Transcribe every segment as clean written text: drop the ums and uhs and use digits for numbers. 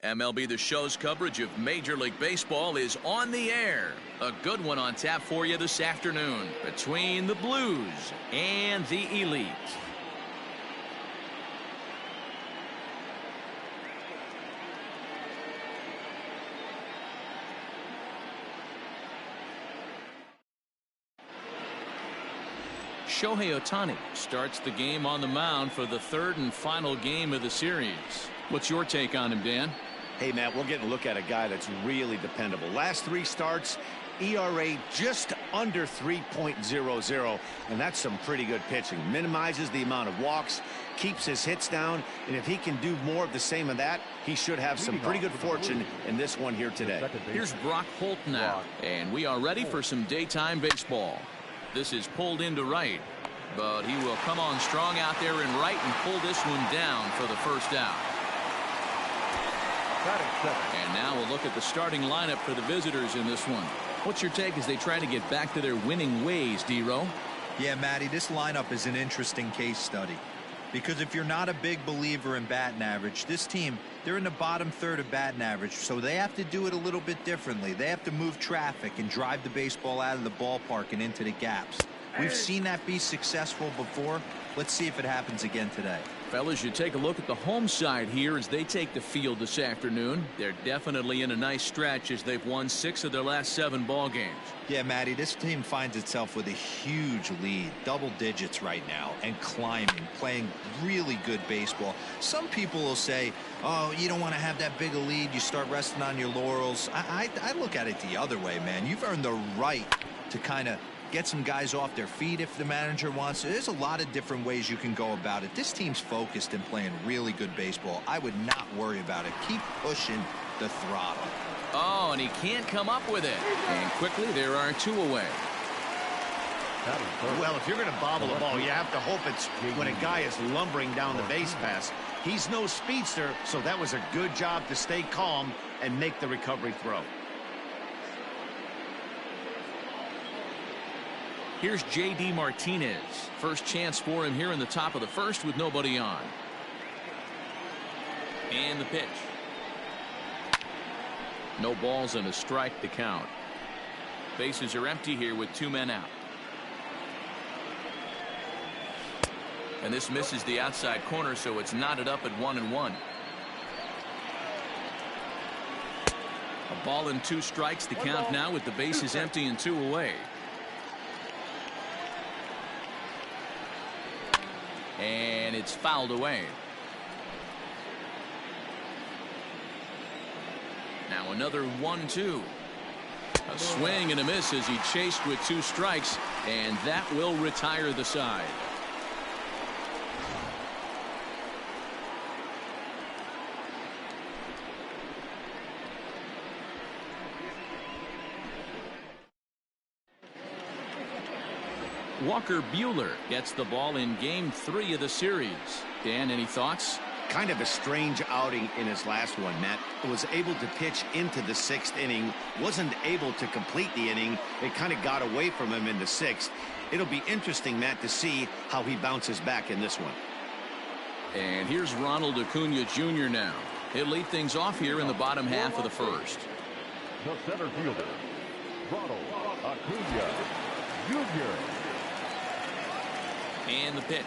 MLB The Show's coverage of Major League Baseball is on the air. A good one on tap for you this afternoon between the Blues and the Elite. Shohei Ohtani starts the game on the mound for the third and final game of the series. What's your take on him, Dan? Hey, Matt, we're getting a look at a guy that's really dependable. Last 3 starts, ERA just under 3.00, and that's some pretty good pitching. Minimizes the amount of walks, keeps his hits down, and if he can do more of the same of that, he should have some pretty good fortune in this one here today. Here's Brock Holt now, and we are ready for some daytime baseball. This is pulled into right, but he will come on strong out there in right and pull this one down for the first out. And now we'll look at the starting lineup for the visitors in this one. What's your take as they try to get back to their winning ways, D-Row? Yeah, Matty, this lineup is an interesting case study. Because if you're not a big believer in batting average, this team, they're in the bottom third of batting average, so they have to do it a little bit differently. They have to move traffic and drive the baseball out of the ballpark and into the gaps. We've seen that be successful before. Let's see if it happens again today. Fellas, you take a look at the home side here as they take the field this afternoon. They're definitely in a nice stretch as they've won 6 of their last 7 ball games. Yeah, Matty, this team finds itself with a huge lead, double digits right now, and climbing, playing really good baseball. Some people will say, oh, you don't want to have that big a lead, you start resting on your laurels. I look at it the other way, man. You've earned the right to kind of get some guys off their feet if the manager wants to. There's a lot of different ways you can go about it. This team's focused and playing really good baseball. I would not worry about it. Keep pushing the throttle. Oh, and he can't come up with it. And quickly there are 2 away. Well, if you're going to bobble a ball, you have to hope it's when a guy is lumbering down the base pass. He's no speedster, so that was a good job to stay calm and make the recovery throw. Here's J.D. Martinez. First chance for him here in the top of the first with nobody on. And the pitch. No balls and a strike to count. Bases are empty here with 2 men out. And this misses the outside corner, so it's knotted up at 1-1. A ball and 2 strikes to count now with the bases empty and 2 away. And it's fouled away. Now another 1-2. A swing and a miss as he chased with 2 strikes, and that will retire the side. Walker Buehler gets the ball in game 3 of the series. Dan, any thoughts? Kind of a strange outing in his last one, Matt. Was able to pitch into the 6th inning, wasn't able to complete the inning. It kind of got away from him in the 6th. It'll be interesting, Matt, to see how he bounces back in this one. And here's Ronald Acuna Jr. now. He'll lead things off here in the bottom half of the first. The center fielder, Ronald Acuna Jr. And the pitch.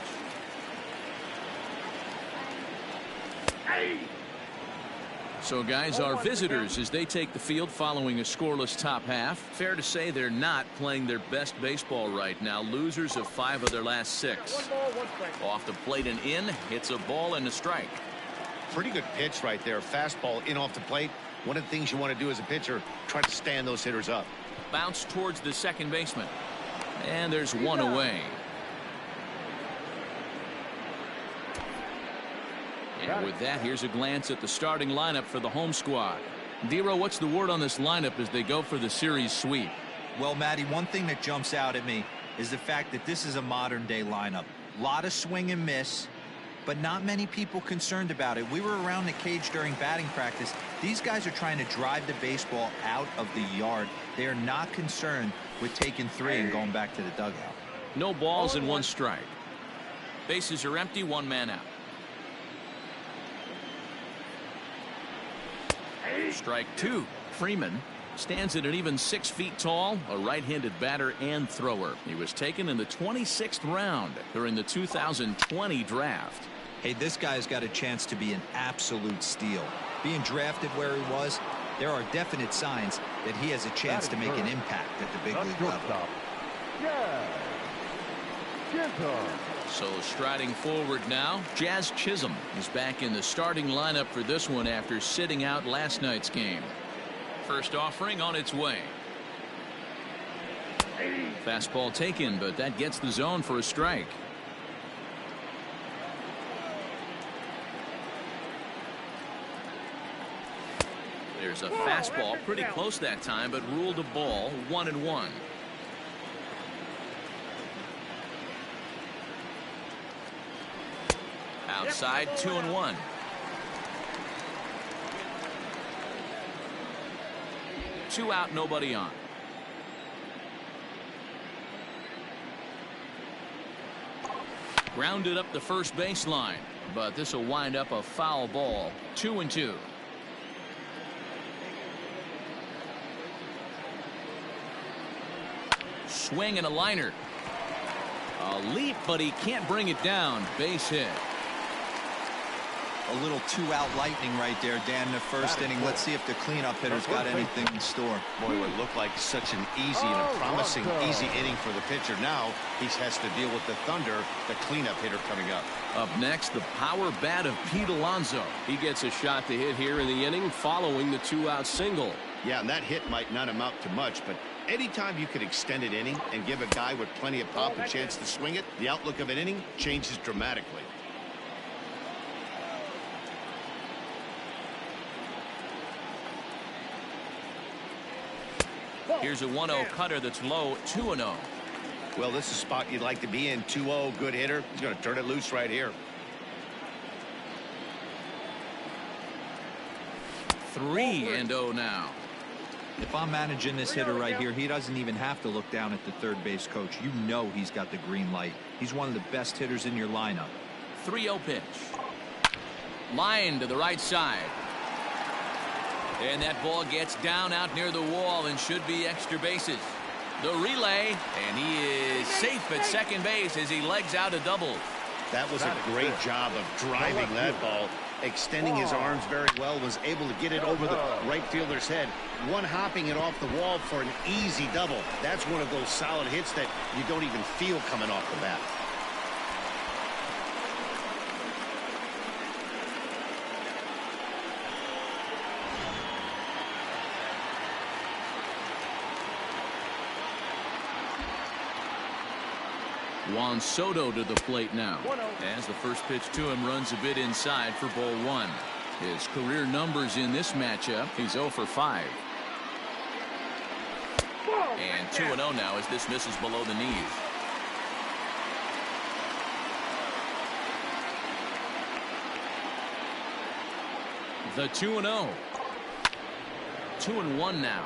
So guys, our visitors as they take the field following a scoreless top half. Fair to say they're not playing their best baseball right now. Losers of 5 of their last 6. Off the plate and in, hits a ball and a strike. Pretty good pitch right there. Fastball in off the plate. One of the things you want to do as a pitcher, try to stand those hitters up. Bounce towards the second baseman. And there's 1 away. And with that, here's a glance at the starting lineup for the home squad. D-Row, what's the word on this lineup as they go for the series sweep? Well, Matty, one thing that jumps out at me is the fact that this is a modern-day lineup. A lot of swing and miss, but not many people concerned about it. We were around the cage during batting practice. These guys are trying to drive the baseball out of the yard. They are not concerned with taking 3 and going back to the dugout. No balls and 1 strike. Bases are empty, 1 man out. Strike two. Freeman stands at an even 6 feet tall, a right-handed batter and thrower. He was taken in the 26th round during the 2020 draft. Hey, this guy's got a chance to be an absolute steal. Being drafted where he was, there are definite signs that he has a chance to make an impact at the big league level. So striding forward now, Jazz Chisholm is back in the starting lineup for this one after sitting out last night's game. First offering on its way. Fastball taken, but that gets the zone for a strike. There's a fastball pretty close that time, but ruled a ball. 1-1. Outside, 2-1. Two out, nobody on. Grounded up the first baseline, but this will wind up a foul ball. 2-2. Swing and a liner. A leap, but he can't bring it down. Base hit. A little two-out lightning right there, Dan, in the first inning. Let's see if the cleanup hitter's got anything in store. Boy, it looked like such an easy and a promising easy inning for the pitcher. Now he has to deal with the Thunder, the cleanup hitter coming up. Up next, the power bat of Pete Alonso. He gets a shot to hit here in the inning following the two-out single. Yeah, and that hit might not amount to much, but anytime you can extend an inning and give a guy with plenty of pop a chance to swing it, the outlook of an inning changes dramatically. Here's a 1-0 cutter that's low. 2-0. Well, this is a spot you'd like to be in. 2-0, good hitter. He's going to turn it loose right here. 3-0 now. If I'm managing this hitter right here, he doesn't even have to look down at the third base coach. You know he's got the green light. He's one of the best hitters in your lineup. 3-0 pitch. Line to the right side. And that ball gets down out near the wall and should be extra bases. The relay, and he is safe at second base as he legs out a double. That was a great job of driving that ball, extending his arms very well, was able to get it over the right fielder's head, one hopping it off the wall for an easy double. That's one of those solid hits that you don't even feel coming off the bat. Juan Soto to the plate now. As the first pitch to him runs a bit inside for ball one. His career numbers in this matchup, he's 0 for 5. And 2-0 now as this misses below the knees. The 2-0. 2-1 now.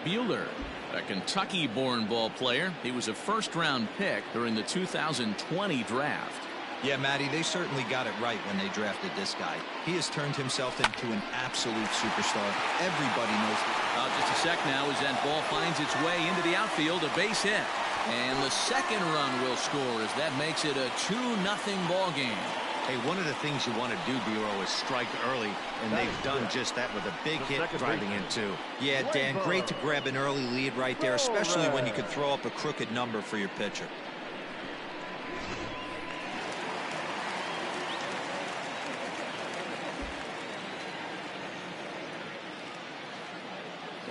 Buehler, a Kentucky-born ball player. He was a first-round pick during the 2020 draft. Yeah, Matty, they certainly got it right when they drafted this guy. He has turned himself into an absolute superstar. Everybody knows it. Just a sec now as that ball finds its way into the outfield, a base hit. And the second run will score as that makes it a 2-0 ball game. Hey, one of the things you want to do, Bureau, is strike early, and they've done just that with a big hit driving in two. Yeah, Dan, great to grab an early lead right there, especially when you could throw up a crooked number for your pitcher.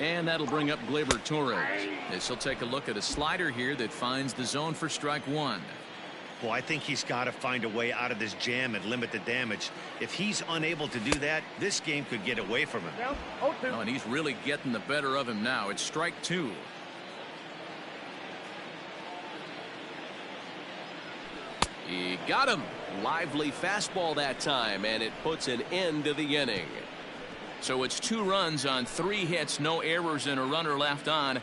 And that'll bring up Gleyber Torres. As he'll take a look at a slider here that finds the zone for strike one. Well, I think he's got to find a way out of this jam and limit the damage. If he's unable to do that, this game could get away from him. Oh, and he's really getting the better of him now. It's strike two. He got him. Lively fastball that time, and it puts an end to the inning. So it's 2 runs on 3 hits, no errors, and a runner left on.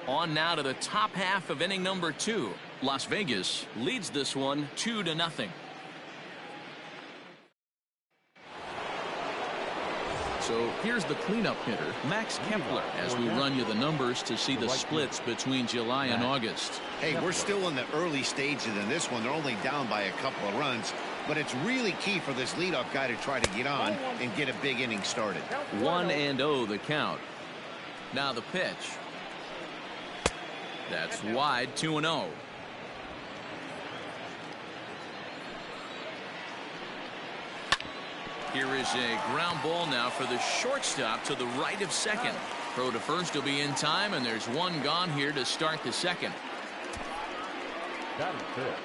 On now to the top half of inning number 2. Las Vegas leads this one 2-0. So here's the cleanup hitter, Max Kepler, as we run you the numbers to see the splits between July and August. Hey, we're still in the early stages in this one. They're only down by a couple of runs, but it's really key for this leadoff guy to try to get on and get a big inning started. 1-0 the count. Now the pitch. That's wide, 2-0. Here is a ground ball now for the shortstop to the right of second. Throw to first will be in time, and there's one gone here to start the second.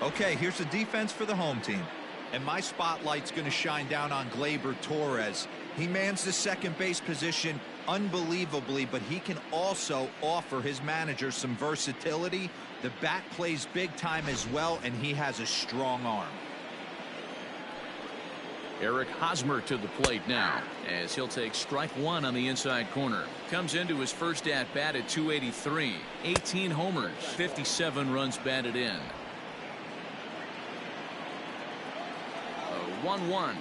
Okay, here's the defense for the home team. And my spotlight's going to shine down on Gleyber Torres. He mans the second base position unbelievably, but he can also offer his manager some versatility. The bat plays big time as well, and he has a strong arm. Eric Hosmer to the plate now, as he'll take strike one on the inside corner. Comes into his first at bat at 283. 18 homers, 57 runs batted in. 1-1.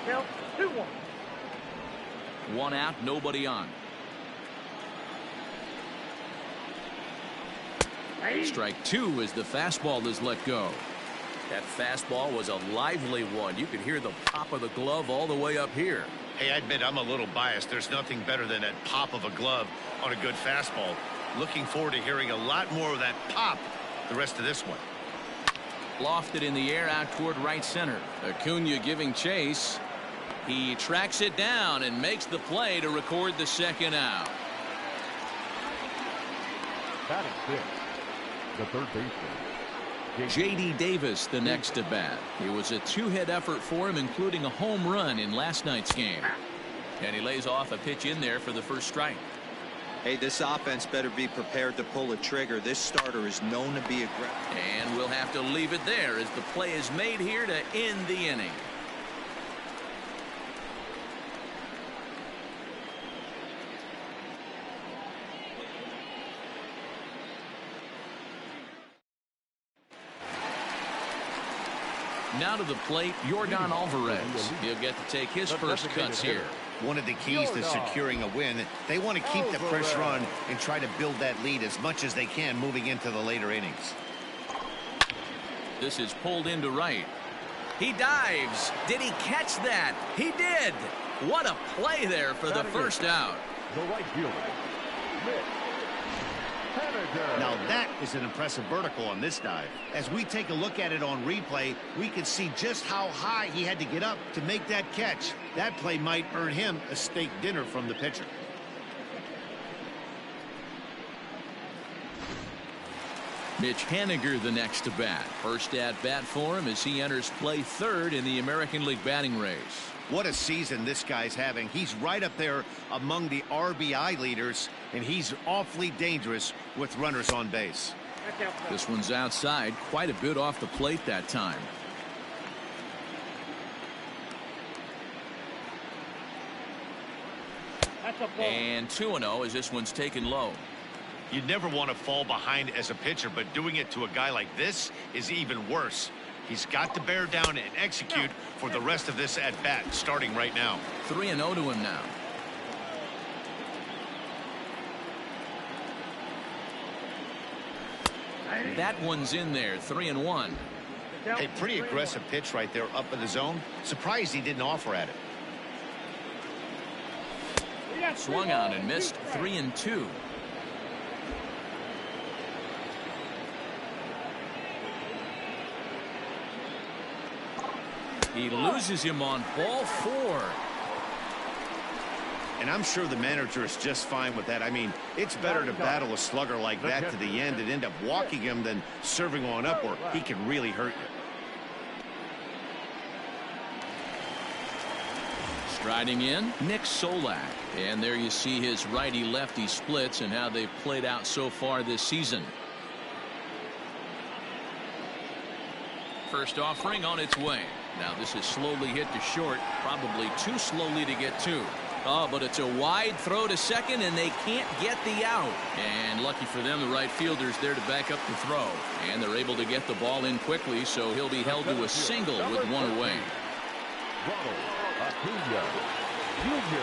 Count 2-1. One out, nobody on. Strike two as the fastball is let go. That fastball was a lively one. You could hear the pop of the glove all the way up here. Hey, I admit I'm a little biased. There's nothing better than that pop of a glove on a good fastball. Looking forward to hearing a lot more of that pop the rest of this one. Lofted in the air out toward right center. Acuna giving chase. He tracks it down and makes the play to record the second out. Batting fifth, the third baseman, J.D. Davis the next to bat. It was a two-hit effort for him, including a home run in last night's game. And he lays off a pitch in there for the first strike. Hey, this offense better be prepared to pull a trigger. This starter is known to be aggressive. And we'll have to leave it there as the play is made here to end the inning. Now to the plate, Yordan Alvarez. He'll get to take his first cuts here. One of the keys to securing a win, they want to keep the pressure on and try to build that lead as much as they can moving into the later innings. This is pulled into right. He dives. Did he catch that? He did. What a play there for the first out. the right fielder, Now that is an impressive vertical on this dive. As we take a look at it on replay, we can see just how high he had to get up to make that catch. That play might earn him a steak dinner from the pitcher. Mitch Haniger the next to bat. First at bat for him as he enters play third in the American League batting race. What a season this guy's having. He's right up there among the RBI leaders, and he's awfully dangerous with runners on base. This one's outside, quite a bit off the plate that time. And 2-0 as this one's taken low. You never want to fall behind as a pitcher, but doing it to a guy like this is even worse. He's got to bear down and execute for the rest of this at bat, starting right now. 3-0 to him now. That one's in there. 3-1. A pretty aggressive pitch right there up in the zone. Surprised he didn't offer at it. Swung on and missed. 3-2. He loses him on ball 4. And I'm sure the manager is just fine with that. I mean, it's better to battle a slugger like that to the end and end up walking him than serving one up where he can really hurt you. Striding in, Nick Solak. And there you see his righty-lefty splits and how they've played out so far this season. First offering on its way. Now this is slowly hit to short, probably too slowly to get to. Oh, but it's a wide throw to second, and they can't get the out. And lucky for them, the right fielder's there to back up the throw. And they're able to get the ball in quickly, so he'll be held to a single with one away. Acuna Jr.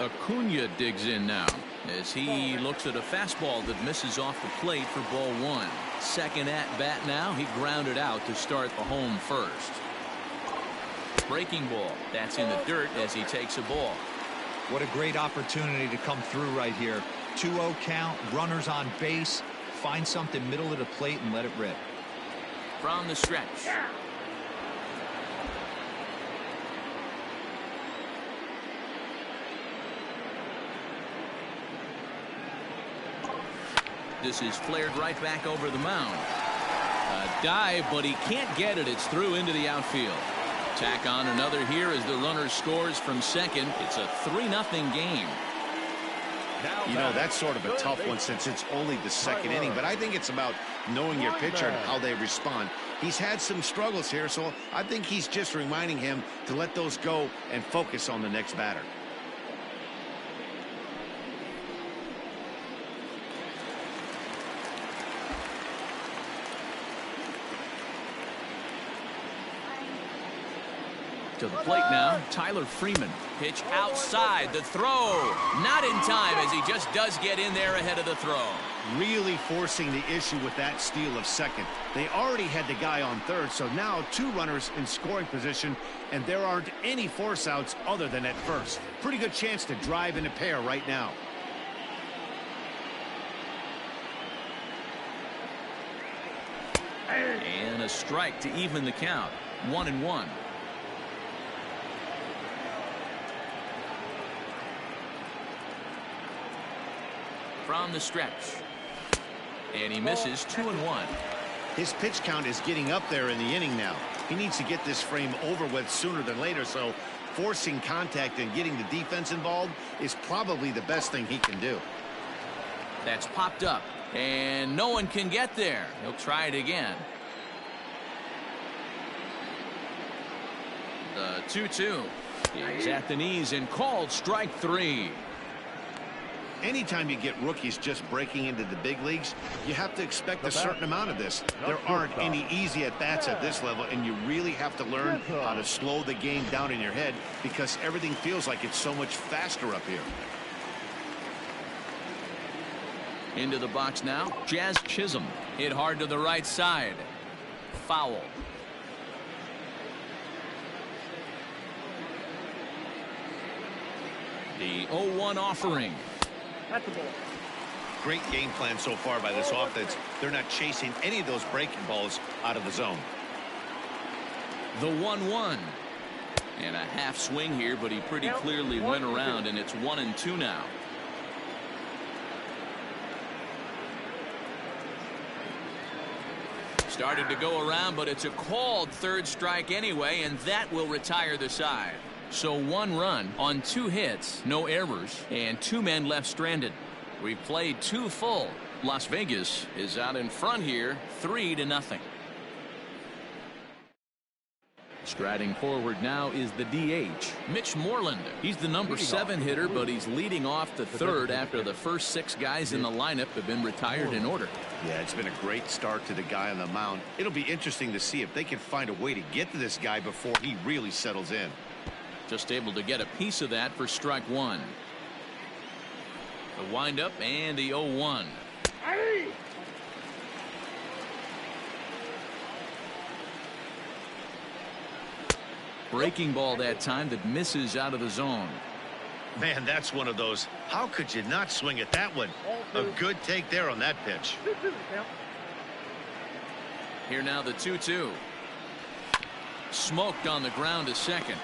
Acuna digs in now as he looks at a fastball that misses off the plate for ball one. Second at bat now. He grounded out to start the home first. Breaking ball. That's in the dirt as he takes a ball. What a great opportunity to come through right here. 2-0 count, runners on base. Find something middle of the plate and let it rip. From the stretch. This is flared right back over the mound. A dive, but he can't get it. It's through into the outfield. Tack on another here as the runner scores from second. It's a 3-0 game. You know, that's sort of a tough one since it's only the second inning, but I think it's about knowing your pitcher and how they respond. He's had some struggles here, so I think he's just reminding him to let those go and focus on the next batter. To the plate now, Tyler Freeman. Pitch outside, the throw. Not in time as he just does get in there ahead of the throw. Really forcing the issue with that steal of second. They already had the guy on third, so now two runners in scoring position, and there aren't any force outs other than at first. Pretty good chance to drive in a pair right now. And a strike to even the count. 1-1. From the stretch. And he misses 2-1. His pitch count is getting up there in the inning now. He needs to get this frame over with sooner than later, so forcing contact and getting the defense involved is probably the best thing he can do. That's popped up, and no one can get there. He'll try it again. The 2-2 is at the knees and called strike three. Anytime you get rookies just breaking into the big leagues, you have to expect a certain amount of this. There aren't any easy at-bats at this level, and you really have to learn how to slow the game down in your head because everything feels like it's so much faster up here. Into the box now, Jazz Chisholm. Hit hard to the right side. Foul. The 0-1 offering. That's the ball. Great game plan so far by this offense. They're not chasing any of those breaking balls out of the zone. The 1-1. And a half swing here, but he pretty clearly went around, and it's 1-2 now. Started to go around, but it's a called third strike anyway, and that will retire the side. So 1 run on 2 hits, no errors, and 2 men left stranded. We've played 2 full. Las Vegas is out in front here, 3-0. Striding forward now is the DH, Mitch Moreland. He's the number 7 hitter, but he's leading off the third after the first 6 guys in the lineup have been retired in order. Yeah, it's been a great start to the guy on the mound. It'll be interesting to see if they can find a way to get to this guy before he really settles in. Just able to get a piece of that for strike 1. The windup and the 0-1. Breaking ball that time that misses out of the zone. Man, that's one of those. How could you not swing at that one? A good take there on that pitch. Here now the 2-2. Smoked on the ground to second.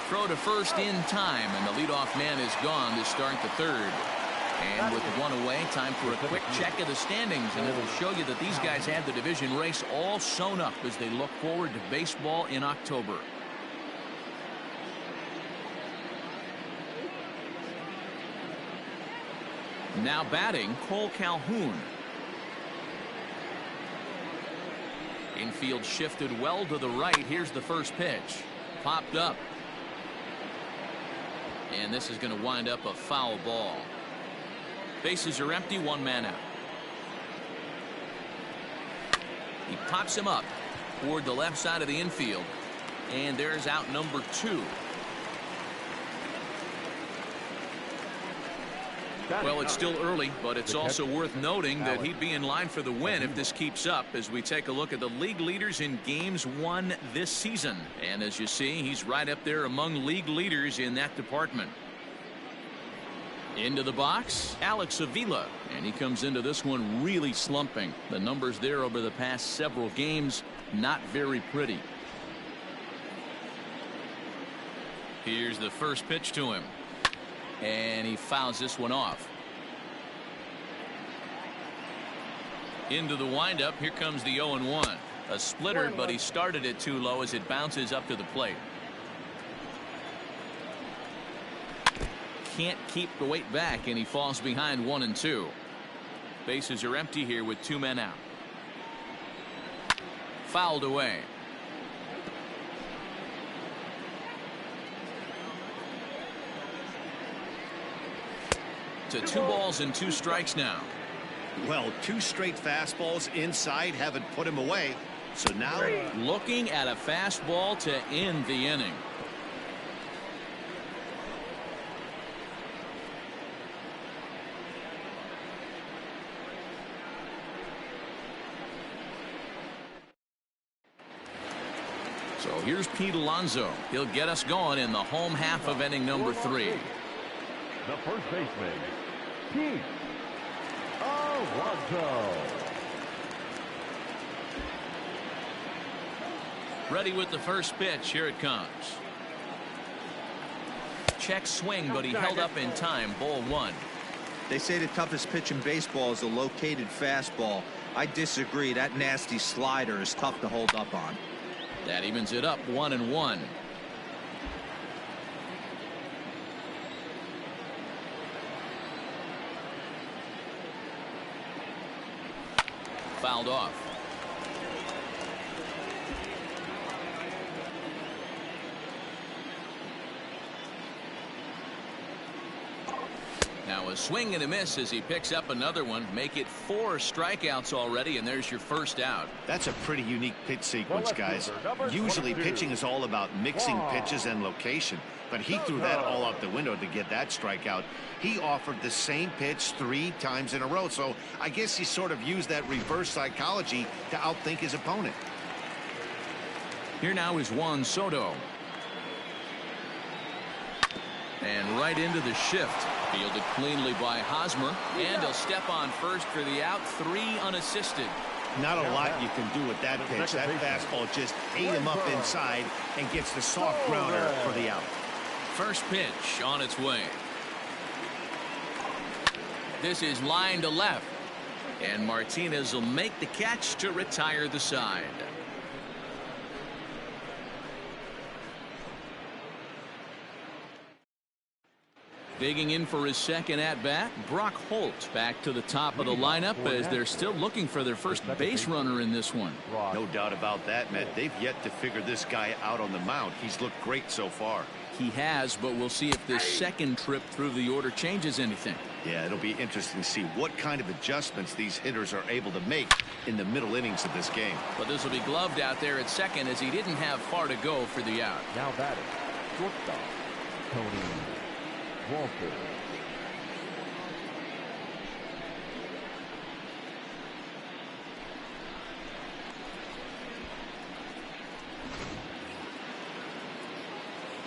Throw to first in time, and the leadoff man is gone to start the third. And with 1 away, time for a quick check of the standings, and it'll show you that these guys have the division race all sewn up as they look forward to baseball in October. Now batting, Cole Calhoun. Infield shifted well to the right. Here's the first pitch. Popped up. And this is going to wind up a foul ball. Bases are empty, 1 man out. He pops him up toward the left side of the infield. And there's out number 2. Well, it's still early, but it's also worth noting that he'd be in line for the win if this keeps up as we take a look at the league leaders in games won this season. And as you see, he's right up there among league leaders in that department. Into the box, Alex Avila, and he comes into this one really slumping. The numbers there over the past several games, not very pretty. Here's the first pitch to him. And he fouls this one off. Into the windup. Here comes the 0-1. A splitter, but he started it too low as it bounces up to the plate. Can't keep the weight back, and he falls behind 1-2. Bases are empty here with 2 men out. Fouled away. To 2 balls and 2 strikes now. Well, 2 straight fastballs inside haven't put him away. So now looking at a fastball to end the inning. So here's Pete Alonso. He'll get us going in the home half of inning number 3. The first baseman, Pete Alonso. Ready with the first pitch. Here it comes. Check swing, but he held up in time. Ball 1. They say the toughest pitch in baseball is a located fastball. I disagree. That nasty slider is tough to hold up on. That evens it up 1-1. Fouled off. Now a swing and a miss as he picks up another one. Make it 4 strikeouts already, and there's your first out. That's a pretty unique pitch sequence, guys. Usually pitching is all about mixing pitches and location, but he threw that all out the window to get that strikeout. He offered the same pitch 3 times in a row, so I guess he sort of used that reverse psychology to outthink his opponent. Here now is Juan Soto. And right into the shift. Fielded cleanly by Hosmer, and he'll step on first for the out. 3 unassisted. Not a lot you can do with that pitch. That fastball just ate him up inside and gets the soft grounder for the out. First pitch on its way. This is line to left, and Martinez will make the catch to retire the side. Digging in for his second at-bat, Brock Holt back to the top of the lineup as they're still looking for their first base runner in this one. No doubt about that, Matt. They've yet to figure this guy out on the mound. He's looked great so far. He has, but we'll see if this second trip through the order changes anything. Yeah, it'll be interesting to see what kind of adjustments these hitters are able to make in the middle innings of this game. But this will be gloved out there at second as he didn't have far to go for the out. Now batting, shortstop, Tony Walker.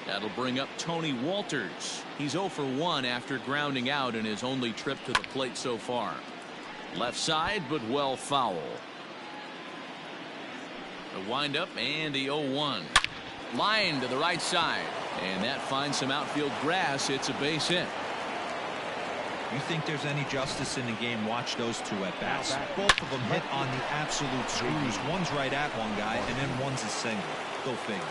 That'll bring up Tony Walters. He's 0 for 1 after grounding out in his only trip to the plate so far. Left side, but well foul. The windup and the 0-1. Line to the right side. And that finds some outfield grass. It's a base hit. You think there's any justice in the game? Watch those 2 at bats. Both of them hit on the absolute screws. One's right at one guy, and then one's a single. Go figure.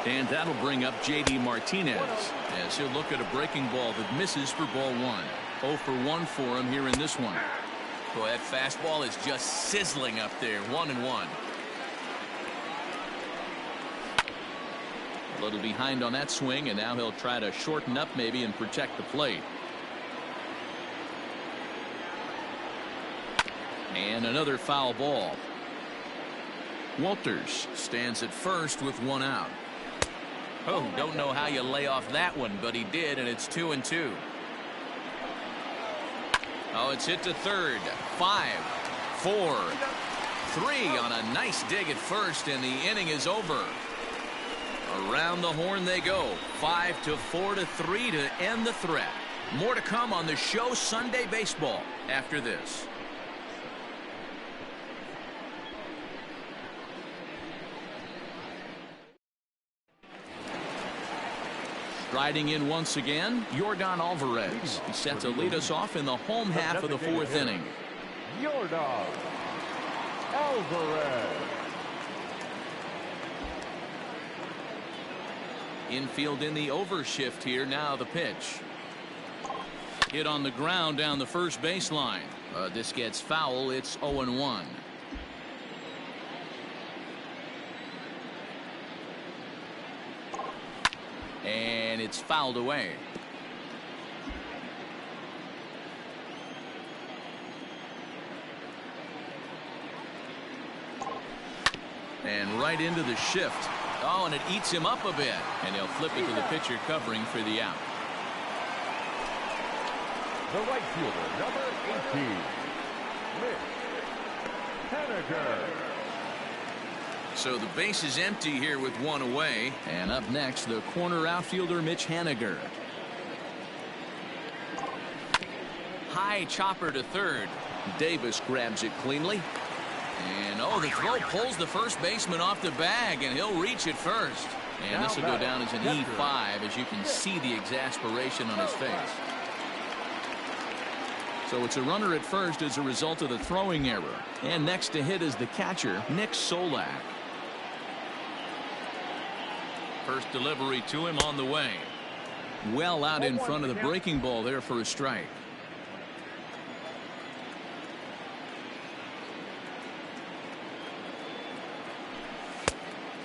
And that'll bring up J.D. Martinez as he'll look at a breaking ball that misses for ball 1. 0 for 1 for him here in this one. Boy, that fastball is just sizzling up there. 1-1. A little behind on that swing, and now he'll try to shorten up maybe and protect the plate. And another foul ball. Walters stands at first with one out. Oh, don't know how you lay off that one, but he did, and it's 2-2. Oh, it's hit to third. 5, 4, 3 on a nice dig at first, and the inning is over. Around the horn they go. 5-4 to 3 to end the threat. More to come on the show Sunday Baseball after this. Striding in once again, Yordan Alvarez. He's set to lead us off in the home half of the fourth inning. Yordan Alvarez. Infield in the overshift here. Now the pitch. Hit on the ground down the first baseline. This gets foul. It's 0-1. And it's fouled away. And right into the shift. Oh, and it eats him up a bit. And he'll flip it to the pitcher covering for the out. The right fielder, number 18, Mitch Haniger. So the base is empty here with one away. And up next, the corner outfielder, Mitch Haniger. High chopper to third. Davis grabs it cleanly. And oh, the throw pulls the first baseman off the bag, and he'll reach it first. And this will go down as an E5, as you can see the exasperation on his face. So it's a runner at first as a result of the throwing error. And next to hit is the catcher, Nick Solak. First delivery to him on the way. Well out in front of the breaking ball there for a strike.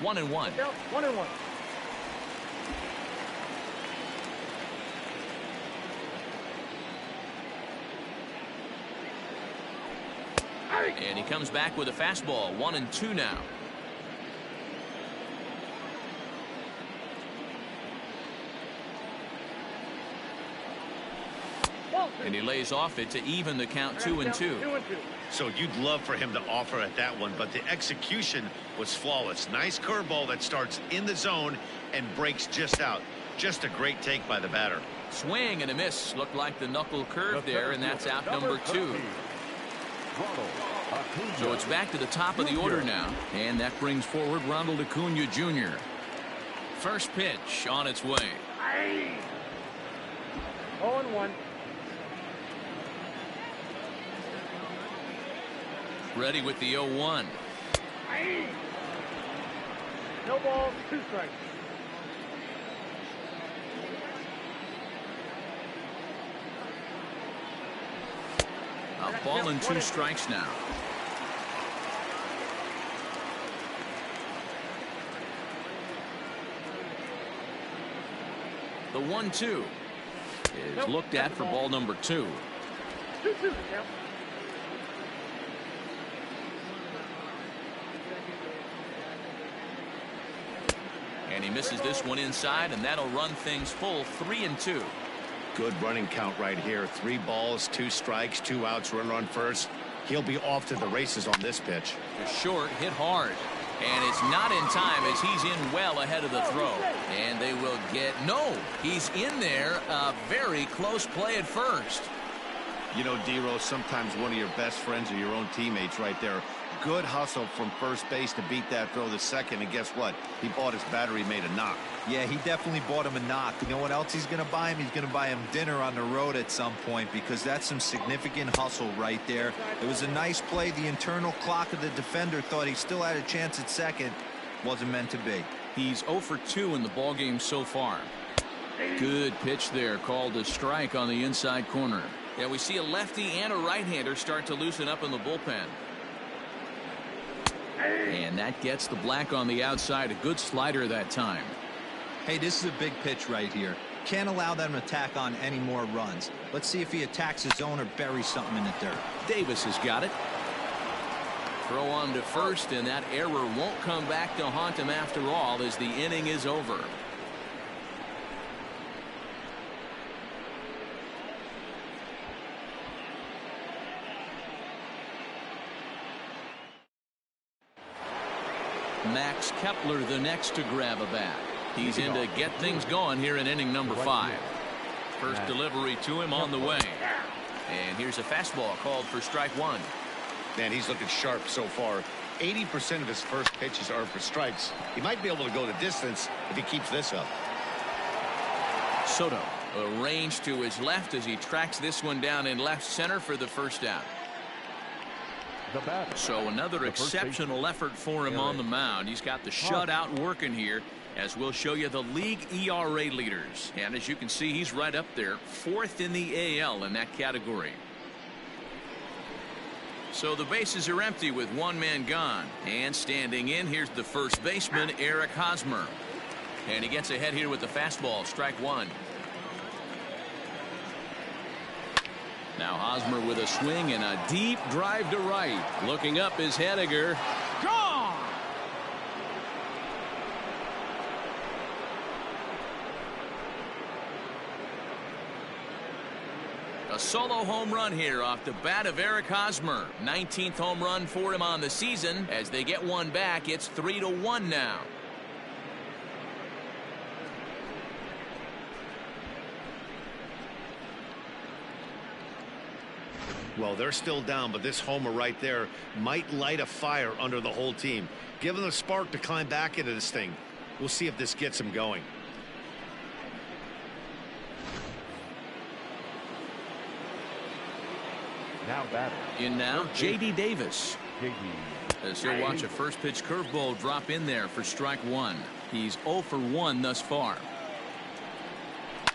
One and one. 1-1. And he comes back with a fastball. 1-2 now. And he lays off it to even the count. 2-2. So you'd love for him to offer at that one, but the execution was flawless. Nice curveball that starts in the zone and breaks just out. Just a great take by the batter. Swing and a miss. Looked like the knuckle curve there, and that's out number 2. So it's back to the top of the order now, and that brings forward Ronald Acuna Jr. First pitch on its way. 0-1. Ready with the 0-1. No balls, 2 strikes. A ball and 2 strikes now. The 1-2 is looked at for ball number 2. 2-2. And he misses this one inside, and that'll run things full. 3-2. Good running count right here. 3 balls, 2 strikes, 2 outs, runner on first. He'll be off to the races on this pitch. Just short, hit hard. And it's not in time as he's in well ahead of the throw. And they will get, no, he's in there. A very close play at first. You know, D-Rose, sometimes one of your best friends are your own teammates right there. Good hustle from first base to beat that throw to second, and guess what? He bought his battery, made a knock. Yeah, he definitely bought him a knock. You know what else he's going to buy him? He's going to buy him dinner on the road at some point, because that's some significant hustle right there. It was a nice play. The internal clock of the defender thought he still had a chance at second. Wasn't meant to be. He's 0 for 2 in the ballgame so far. Good pitch there, called a strike on the inside corner. Yeah, we see a lefty and a right-hander start to loosen up in the bullpen. And that gets the black on the outside. A good slider that time. Hey, this is a big pitch right here. Can't allow them to tack on any more runs. Let's see if he attacks his zone or buries something in the dirt. Davis has got it. Throw on to first, and that error won't come back to haunt him after all as the inning is over. Max Kepler the next to grab a bat. He's in to get things going here in inning number 5. First delivery to him on the way. And here's a fastball called for strike 1. Man, he's looking sharp so far. 80% of his first pitches are for strikes. He might be able to go the distance if he keeps this up. Soto arranged to his left as he tracks this one down in left center for the first out. So another exceptional effort for him on the mound. He's got the shutout working here, as we'll show you the league ERA leaders. And as you can see, he's right up there, 4th in the AL in that category. So the bases are empty with one man gone. And standing in, here's the first baseman, Eric Hosmer. And he gets ahead here with the fastball, strike 1. Now Hosmer with a swing and a deep drive to right. Looking up is Henniger. Gone! A solo home run here off the bat of Eric Hosmer. 19th home run for him on the season. As they get one back, it's 3-1 now. Well, they're still down, but this homer right there might light a fire under the whole team. Give them a spark to climb back into this thing. We'll see if this gets them going. Now batting. In now, J.D. Davis. As he'll watch a first pitch curveball drop in there for strike 1. He's 0 for 1 thus far.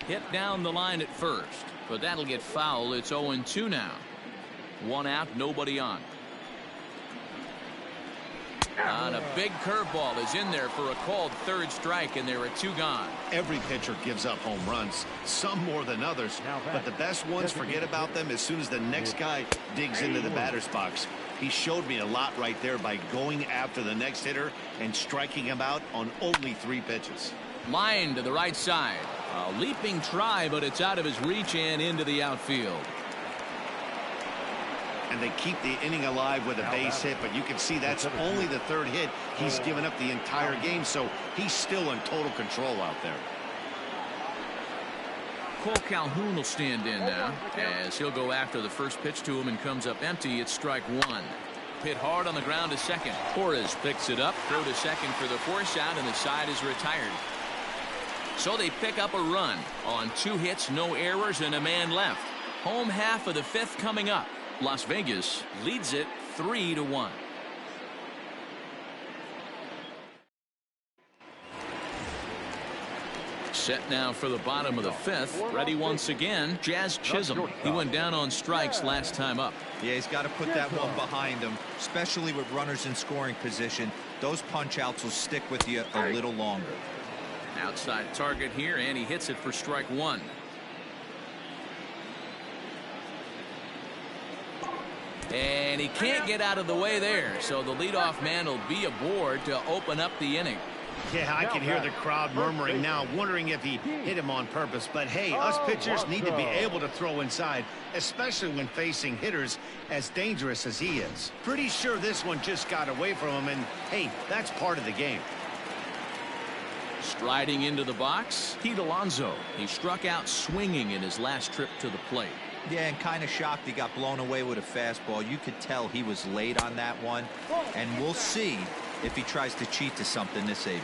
Hit down the line at first, but that'll get foul. It's 0-2 now. 1 out, nobody on. And a big curveball is in there for a called third strike, and there are 2 gone. Every pitcher gives up home runs, some more than others, but the best ones forget about them as soon as the next guy digs into the batter's box. He showed me a lot right there by going after the next hitter and striking him out on only 3 pitches. Line to the right side. A leaping try, but it's out of his reach and into the outfield. And they keep the inning alive with a base hit, but you can see that's only the 3rd hit he's given up the entire game, so he's still in total control out there. Cole Calhoun will stand in now as he'll go after the first pitch to him and comes up empty. It's strike 1. Hit hard on the ground to second. Torres picks it up, throw to second for the force out, and the side is retired. So they pick up a run on 2 hits, no errors, and a man left. Home half of the 5th coming up. Las Vegas leads it 3-1. Set now for the bottom of the 5th. Ready once again, Jazz Chisholm. He went down on strikes last time up. Yeah, he's got to put that one behind him, especially with runners in scoring position. Those punch outs will stick with you a little longer. Outside target here, and he hits it for strike 1. And he can't get out of the way there, so the leadoff man will be aboard to open up the inning. Yeah, I can hear the crowd murmuring now, wondering if he hit him on purpose. But hey, us pitchers need to be able to throw inside, especially when facing hitters as dangerous as he is. Pretty sure this one just got away from him, and hey, that's part of the game. Striding into the box, Pete Alonso. He struck out swinging in his last trip to the plate. Yeah, and kind of shocked he got blown away with a fastball. You could tell he was late on that one, and we'll see if he tries to cheat to something this AB.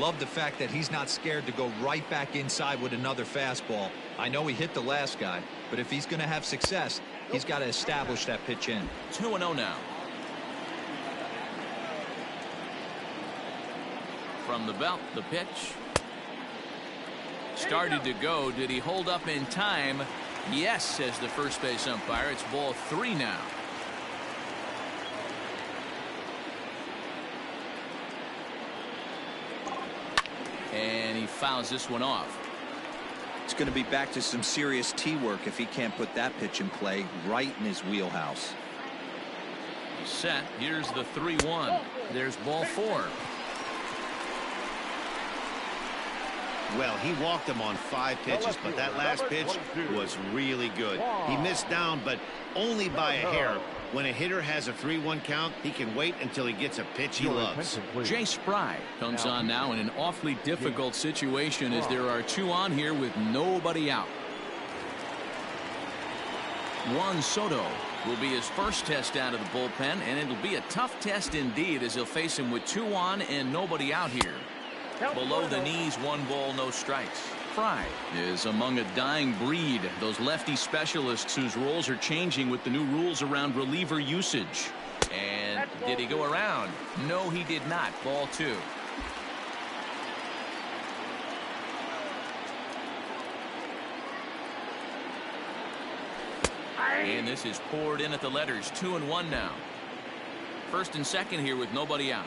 Love the fact that he's not scared to go right back inside with another fastball. I know he hit the last guy, but if he's going to have success, he's got to establish that pitch in. 2-0 now. From the belt, the pitch. Started to go. Did he hold up in time? Yes, says the first base umpire. It's ball 3 now. And he fouls this one off. It's going to be back to some serious tee work if he can't put that pitch in play right in his wheelhouse. He's set. Here's the 3-1. There's ball 4. Well, he walked him on 5 pitches, but that last pitch was really good. He missed down, but only by a hair. When a hitter has a 3-1 count, he can wait until he gets a pitch he loves. Jay Spry comes on now in an awfully difficult situation as there are 2 on here with nobody out. Juan Soto will be his first test out of the bullpen, and it'll be a tough test indeed as he'll face him with 2 on and nobody out here. Below the knees, 1 ball, no strikes. Fry is among a dying breed, those lefty specialists whose roles are changing with the new rules around reliever usage. And did he go around? No, he did not. Ball 2. And this is poured in at the letters. 2-1 now. First and second here with nobody out.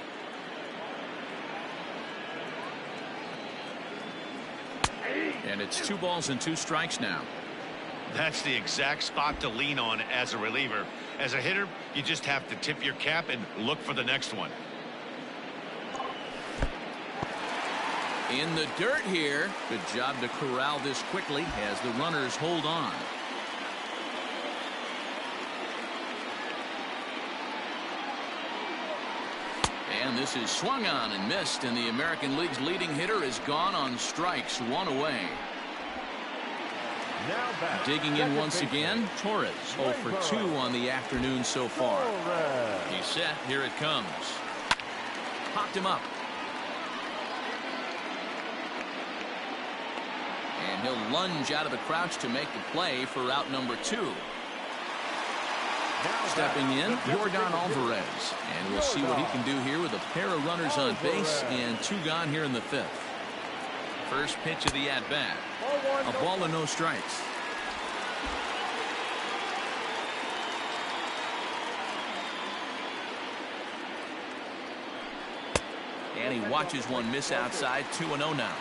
And it's 2 balls and 2 strikes now. That's the exact spot to lean on as a reliever. As a hitter, you just have to tip your cap and look for the next one. In the dirt here. Good job to corral this quickly as the runners hold on. And this is swung on and missed, and the American League's leading hitter is gone on strikes. 1 away. Digging in once again, Torres. 0 for 2 on the afternoon so far. He's set. Here it comes. Popped him up. And he'll lunge out of the crouch to make the play for out number 2. Stepping in, Yordan Alvarez. And we'll see what he can do here with a pair of runners on base and 2 gone here in the 5th. First pitch of the at-bat. A ball and no strikes. And he watches one miss outside. 2-0 now.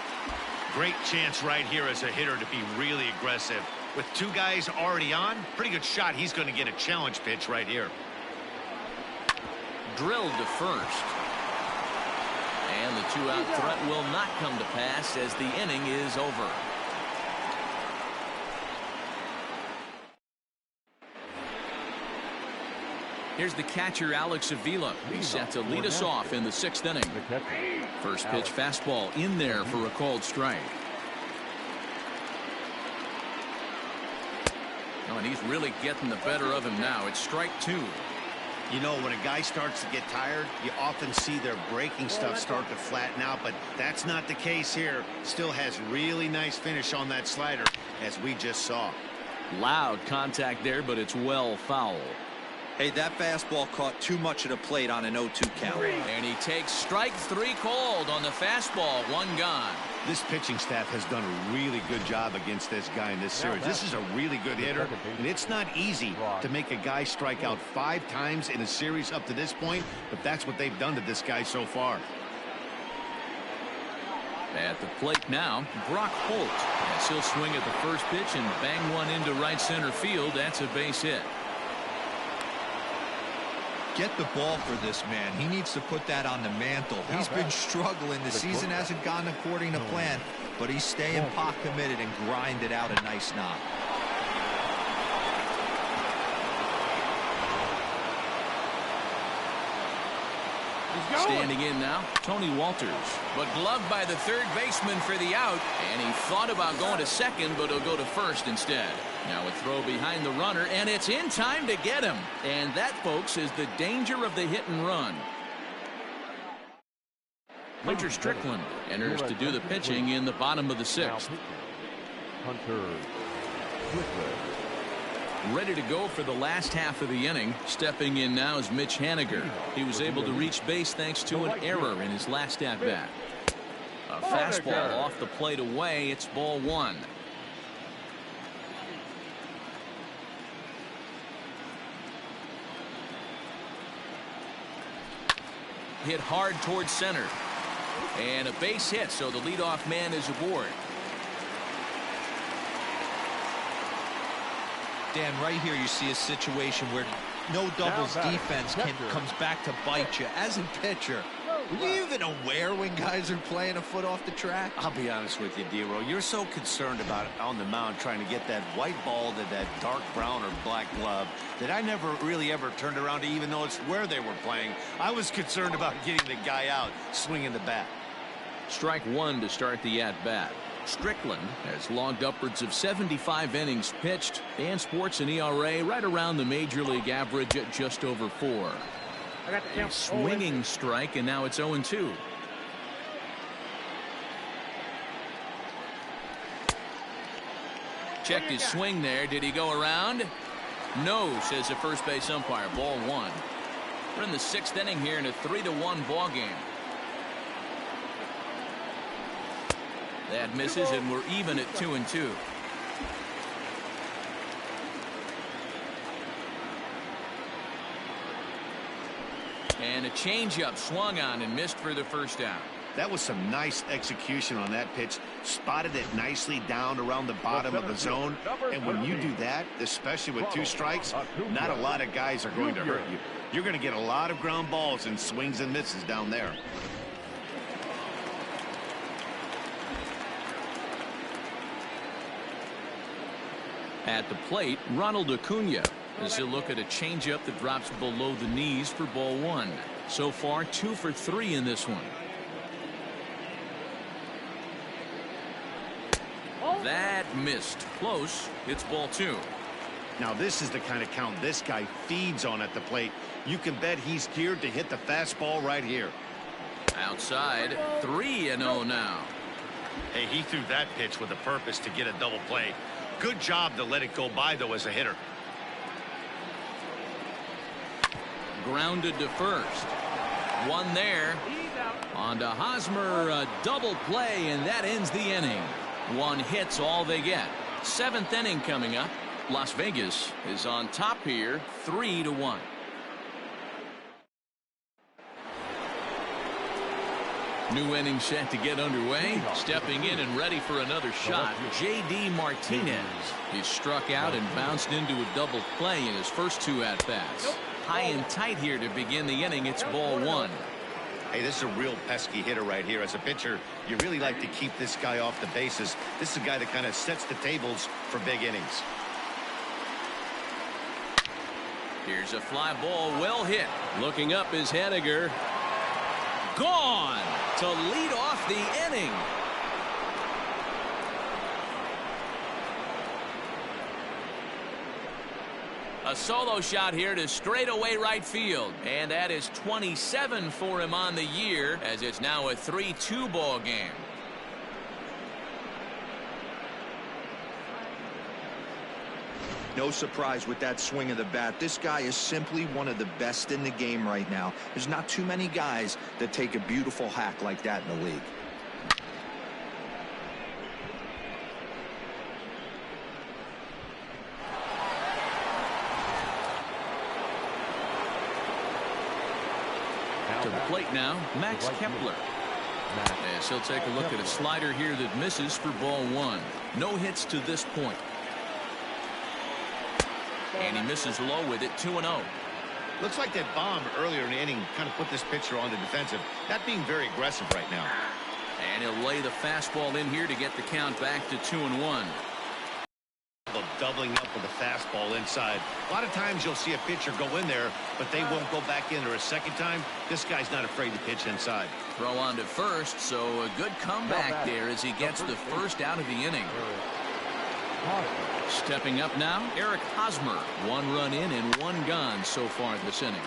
Great chance right here as a hitter to be really aggressive. With 2 guys already on, pretty good shot. He's going to get a challenge pitch right here. Drilled to first. And the 2-out threat will not come to pass as the inning is over. Here's the catcher, Alex Avila. He's set to lead us off in the 6th inning. First pitch fastball in there for a called strike. Oh, and he's really getting the better of him now. It's strike 2. You know, when a guy starts to get tired, you often see their breaking stuff start to flatten out, but that's not the case here. Still has really nice finish on that slider, as we just saw. Loud contact there, but it's well foul. Hey, that fastball caught too much of the plate on an 0-2 count. And he takes strike 3 called on the fastball. 1 gone. This pitching staff has done a really good job against this guy in this series. This is a really good hitter, and it's not easy to make a guy strike out 5 times in a series up to this point, but that's what they've done to this guy so far. At the plate now, Brock Holt. As he'll swing at the first pitch and bang one into right center field. That's a base hit. Get the ball for this man. He needs to put that on the mantle. He's been struggling. The season hasn't gone according to plan, but he's staying pot committed and grinded out a nice knock. Standing in now, Tony Walters, but gloved by the third baseman for the out, and he thought about going to second, but he'll go to first instead. Now a throw behind the runner, and it's in time to get him. And that, folks, is the danger of the hit and run. Hunter Strickland enters to do the pitching in the bottom of the 6th. Hunter Strickland. Ready to go for the last half of the inning. Stepping in now is Mitch Haniger. He was able to reach base thanks to an error in his last at-bat. A fastball off the plate away. It's ball 1. Hit hard towards center. And a base hit, so the leadoff man is aboard. Dan, right here you see a situation where no doubles defense comes back to bite you. As a pitcher, are you even aware when guys are playing a foot off the track? I'll be honest with you, D-Row. You're so concerned about on the mound trying to get that white ball to that dark brown or black glove that I never really ever turned around to even notice where they were playing. I was concerned about getting the guy out swinging the bat. Strike one to start the at-bat. Strickland has logged upwards of 75 innings pitched and sports an ERA right around the major league average at just over 4. A swinging strike, and now it's 0-2. Checked his swing there. Did he go around? No, says the first base umpire. Ball one. We're in the 6th inning here in a 3-1 ball game. That misses, and we're even at 2-2. And a changeup swung on and missed for the first down. That was some nice execution on that pitch. Spotted it nicely down around the bottom of the zone. And when you do that, especially with 2 strikes, not a lot of guys are going to hurt you. You're going to get a lot of ground balls and swings and misses down there. At the plate, Ronald Acuna as he'll look at a changeup that drops below the knees for ball one. So far 2 for 3 in this one. That missed. Close. It's ball 2. Now this is the kind of count this guy feeds on at the plate. You can bet he's geared to hit the fastball right here. Outside. 3-0 now. Hey, he threw that pitch with a purpose to get a double play. Good job to let it go by, though, as a hitter. Grounded to first. One there. On to Hosmer, a double play, and that ends the inning. 1 hit's all they get. 7th inning coming up. Las Vegas is on top here, 3-1. New inning set to get underway. Stepping in and ready for another shot, J.D. Martinez. He struck out and bounced into a double play in his first 2 at-bats. High and tight here to begin the inning. It's ball 1. Hey, this is a real pesky hitter right here. As a pitcher, you really like to keep this guy off the bases. This is a guy that kind of sets the tables for big innings. Here's a fly ball, well hit. Looking up is Henniger. Gone to lead off the inning. A solo shot here to straightaway right field. And that is 27 for him on the year, as it's now a 3-2 ball game. No surprise with that swing of the bat. This guy is simply one of the best in the game right now. There's not too many guys that take a beautiful hack like that in the league. To the plate now, Max Kepler. As he'll take a look at a slider here that misses for ball 1. No hits to this point. And he misses low with it, 2-0. Looks like that bomb earlier in the inning kind of put this pitcher on the defensive. That being very aggressive right now. And he'll lay the fastball in here to get the count back to 2-1. Doubling up with a fastball inside. A lot of times you'll see a pitcher go in there, but they won't go back in there a second time. This guy's not afraid to pitch inside. Throw on to first, so a good comeback there as he gets the first out of the inning. Stepping up now, Eric Hosmer. 1 run in and 1 gone so far this inning.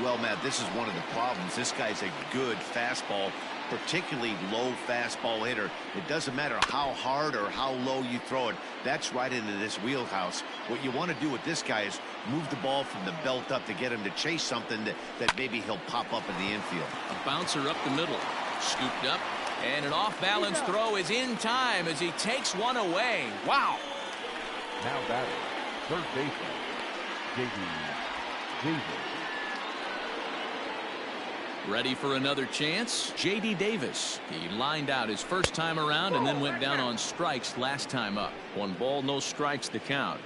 Well, Matt, this is one of the problems. This guy's a good fastball, particularly low fastball hitter. It doesn't matter how hard or how low you throw it. That's right into this wheelhouse. What you want to do with this guy is move the ball from the belt up to get him to chase something that maybe he'll pop up in the infield. A bouncer up the middle. Scooped up. And an off-balance throw is in time as he takes one away. Wow. Now batting, third baseman, J.D. Davis. Ready for another chance? J.D. Davis. He lined out his first time around and then went down on strikes last time up. 1 ball, no strikes, the count.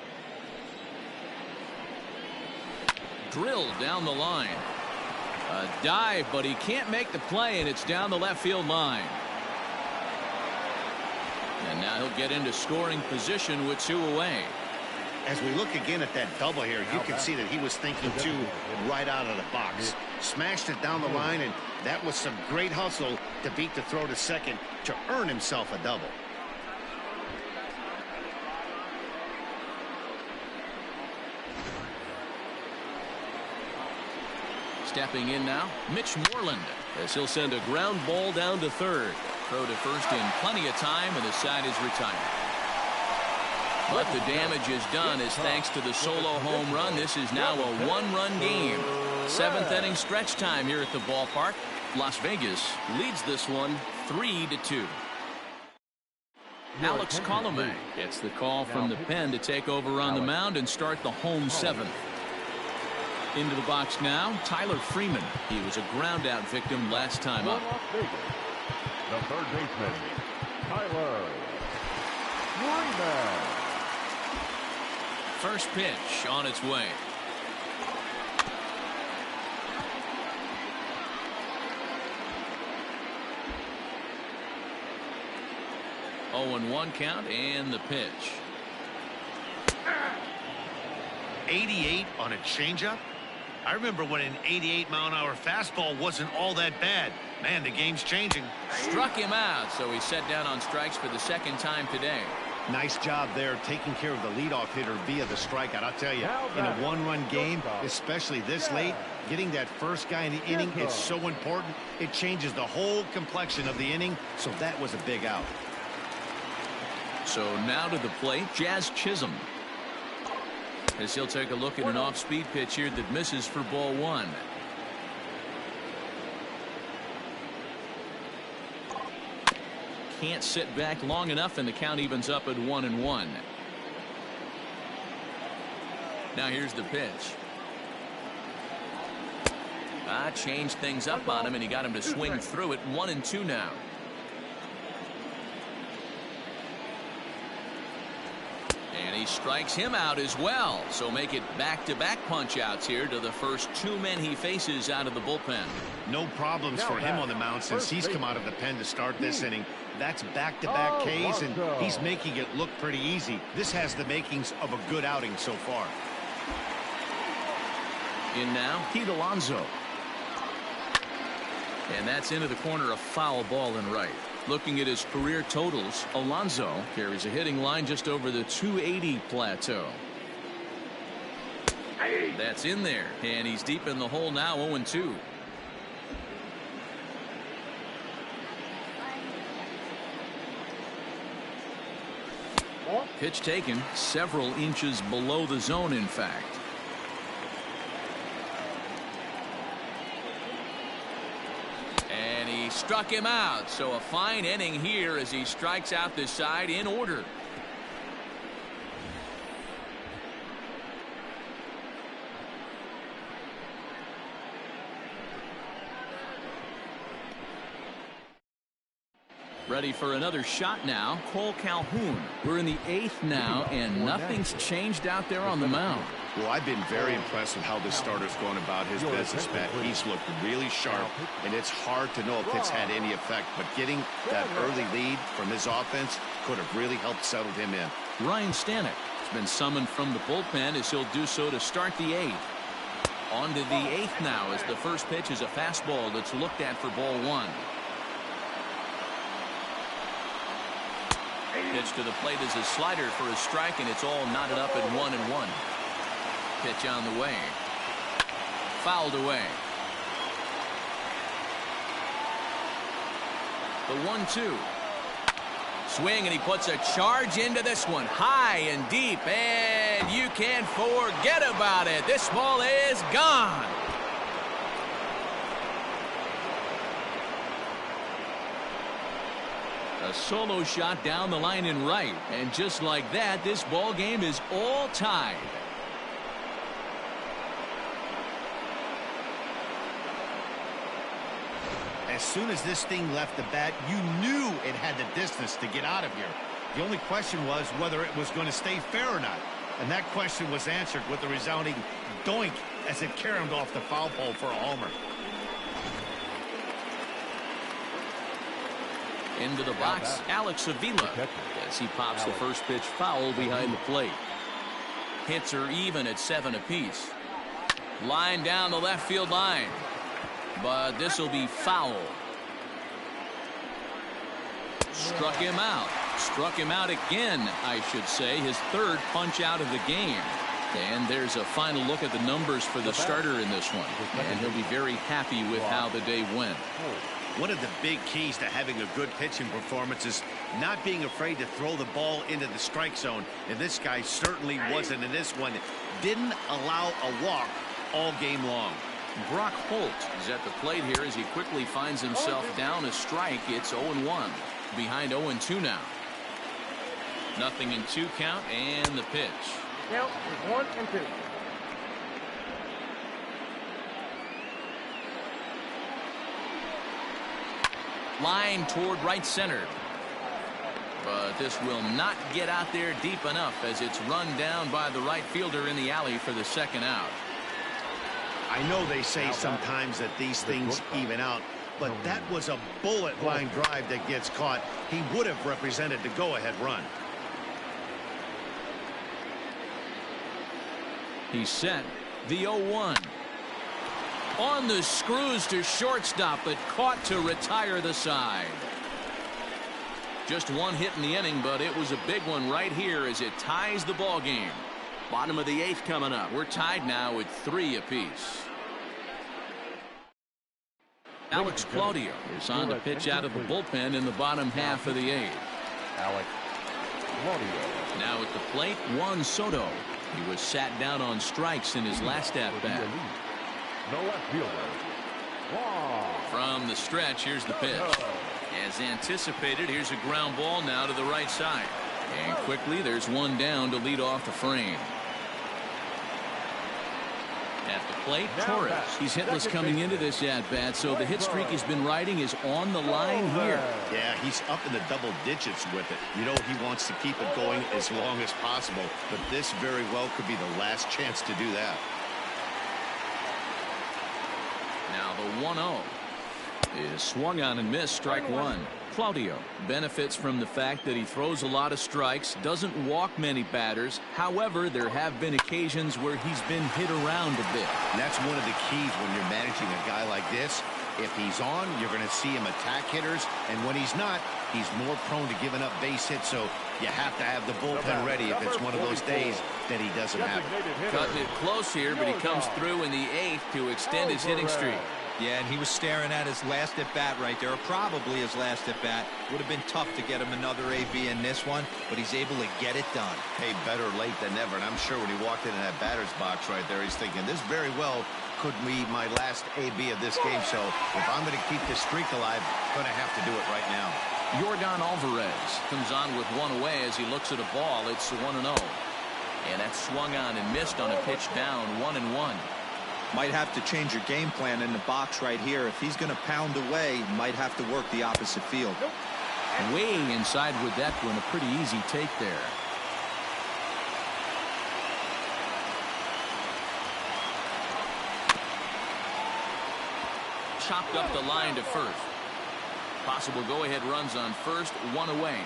Drilled down the line. A dive, but he can't make the play, and it's down the left field line. And now he'll get into scoring position with 2 away. As we look again at that double here, you can see that he was thinking 2 right out of the box. Smashed it down the line, and that was some great hustle to beat the throw to second to earn himself a double. Stepping in now, Mitch Moreland, as he'll send a ground ball down to third. Throw to first in plenty of time, and the side is retired. But the damage is done as thanks to the solo home run. This is now a 1-run game. 7th inning stretch time here at the ballpark. Las Vegas leads this one 3-2. Alex Colomé gets the call from the pen to take over on the mound and start the home 7th. Into the box now, Tyler Freeman. He was a ground out victim last time up. The third baseman, Tyler Freeman. First pitch on its way. Oh, and 1 count, and the pitch. 88 on a changeup? I remember when an 88-mile-an-hour fastball wasn't all that bad. Man, the game's changing. Struck him out, so he's set down on strikes for the 2nd time today. Nice job there taking care of the leadoff hitter via the strikeout. I'll tell you, in a 1-run game, especially this late, getting that first guy in the inning is so important. It changes the whole complexion of the inning, so that was a big out. So now to the plate, Jazz Chisholm. As he'll take a look at an off-speed pitch here that misses for ball 1. Can't sit back long enough, and the count evens up at 1-1. Now here's the pitch. Changed things up on him, and he got him to swing through it. 1-2 now. And he strikes him out as well. So make it back-to-back punch-outs here to the first 2 men he faces out of the bullpen. No problems for him on the mound since he's come out of the pen to start this inning. That's back-to-back Ks, and he's making it look pretty easy. This has the makings of a good outing so far. In now, Pete Alonso. And that's into the corner, a foul ball and right. Looking at his career totals, Alonso carries a hitting line just over the 280 plateau. That's in there, and he's deep in the hole now, 0-2. Pitch taken several inches below the zone, in fact. And he struck him out, so a fine inning here as he strikes out the side in order. Ready for another shot now, Cole Calhoun. We're in the 8th now, and nothing's changed out there on the mound. Well, I've been very impressed with how this starter's going about his business, Matt. He's looked really sharp, and it's hard to know if it's had any effect, but getting that early lead from his offense could have really helped settle him in. Ryan Stanek has been summoned from the bullpen as he'll do so to start the 8th. On to the 8th now as the first pitch is a fastball that's looked at for ball 1. Pitch to the plate is a slider for a strike, and it's all knotted up at 1-1. Pitch on the way. Fouled away. The 1-2. Swing, and he puts a charge into this one. High and deep, and you can't forget about it. This ball is gone. A solo shot down the line and right, and just like that, this ball game is all tied. As soon as this thing left the bat, you knew it had the distance to get out of here. The only question was whether it was going to stay fair or not, and that question was answered with a resounding doink as it caromed off the foul pole for a homer. Into the box, Alex Avila, as he pops the first pitch foul behind the plate. Hits are even at 7 apiece. Line down the left field line, but this will be foul. Struck him out. Struck him out again, I should say. His third punch out of the game. And there's a final look at the numbers for the starter in this one. And he'll be very happy with how the day went. One of the big keys to having a good pitching performance is not being afraid to throw the ball into the strike zone. And this guy certainly wasn't in this one. Didn't allow a walk all game long. Brock Holt is at the plate here as he quickly finds himself down a strike. It's 0-1. Behind 0-2 now. Nothing in 2 count and the pitch. Count is 1 and 2. Line toward right center. But this will not get out there deep enough as it's run down by the right fielder in the alley for the second out. I know they say sometimes that these things even out, but that was a bullet line drive that gets caught. He would have represented the go-ahead run. He's set. The 0-1. On the screws to shortstop, but caught to retire the side. Just one hit in the inning, but it was a big one right here as it ties the ball game. Bottom of the 8th coming up. We're tied now at 3 apiece. Alex Claudio is on to pitch out of the bullpen in the bottom half of the 8th. Alex Claudio. Now at the plate, Juan Soto. He was sat down on strikes in his last at-bat. The left fielder. From the stretch, here's the pitch. As anticipated, here's a ground ball now to the right side. And quickly, there's one down to lead off the frame. At the plate, Torres. He's hitless coming into this at-bat, so the hit streak he's been riding is on the line here. Yeah, he's up in the double digits with it. You know, he wants to keep it going as long as possible, but this very well could be the last chance to do that. Now the 1-0 is swung on and missed, strike 1. Claudio benefits from the fact that he throws a lot of strikes, doesn't walk many batters. However, there have been occasions where he's been hit around a bit. And that's one of the keys when you're managing a guy like this. If he's on, you're going to see him attack hitters, and when he's not, he's more prone to giving up base hits, so you have to have the bullpen ready if it's one of those days that he doesn't have it. Cutting it close here, but he comes through in the 8th to extend his hitting streak. Yeah, and he was staring at his last at-bat right there, or probably his last at-bat. Would have been tough to get him another AB in this one, but he's able to get it done. Hey, better late than never, and I'm sure when he walked into that batter's box right there, he's thinking, this very well could be my last AB of this game, so if I'm going to keep this streak alive, I'm going to have to do it right now. Yordan Alvarez comes on with one away as he looks at a ball. It's 1-0. And that's swung on and missed on a pitch down, 1-1. Might have to change your game plan in the box right here. If he's going to pound away, might have to work the opposite field. Way inside with that one, a pretty easy take there. Chopped up the line to first. Possible go-ahead runs on first, one away.